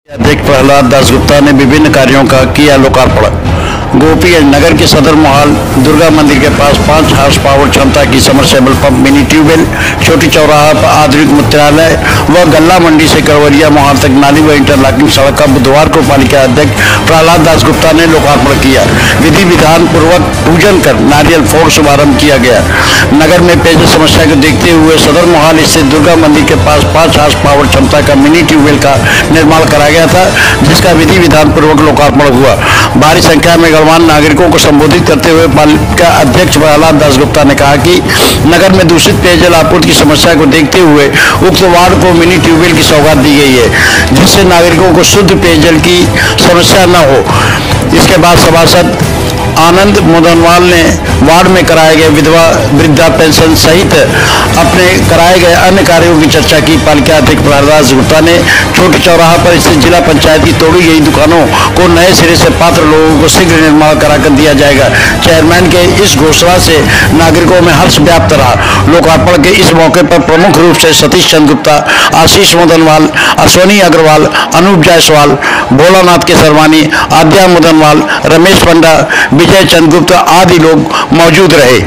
अध्यक्ष प्रहलाद दासगुप्ता ने विभिन्न कार्यों का किया लोकार्पण। गोपीगंज नगर के सदर मोहाल दुर्गा मंदिर के पास 5 हार्स पावर क्षमता की समरसेबल पंप, मिनी ट्यूबवेल, छोटी चौराहा पर आधुनिक मूत्रालय व गल्ला मंडी से करवरिया मोहाल तक नाली व इंटरलॉकिंग सड़क का बुधवार को पालिका अध्यक्ष प्रहलाद दासगुप्ता ने लोकार्पण किया। विधि विधान पूर्वक पूजन कर नारियल फोड़ शुभारंभ किया गया। नगर में पेयजल समस्या को देखते हुए सदर मोहाल स्थित दुर्गा मंदिर के पास 5 हार्स पावर क्षमता का मिनी ट्यूबवेल का निर्माण कराया गया था, जिसका विधि विधान पूर्वक लोकार्पण हुआ। भारी संख्या में गणमान्य नागरिकों को संबोधित करते हुए पालिका अध्यक्ष प्रहलाद दासगुप्ता ने कहा कि नगर में दूषित पेयजल आपूर्ति की समस्या को देखते हुए उक्त वार्ड को मिनी ट्यूबवेल की सौगात दी गई है, जिससे नागरिकों को शुद्ध पेयजल की समस्या न हो। इसके बाद सभासद आनंद मोदनवाल ने वार्ड में कराए गए विधवा वृद्धा पेंशन सहित अपने कराए गए अन्य कार्यों की चर्चा की। पालिका अध्यक्ष प्रहलाद दासगुप्ता ने छोटे चौराहा पर स्थित जिला पंचायत की तोड़ी गई दुकानों को नए सिरे से पात्र लोगों को शीघ्र निर्माण कराकर दिया जाएगा। चेयरमैन के इस घोषणा से नागरिकों में हर्ष व्याप्त रहा। लोकार्पण के इस मौके पर प्रमुख रूप से सतीश चंद्र गुप्ता, आशीष मोदनवाल, अश्वनी अग्रवाल, अनूप जायसवाल, भोलानाथ केसरवानी, आद्या मोदनवाल, रमेश पंडा, विजय चंद्रगुप्ता आदि लोग मौजूद रहे।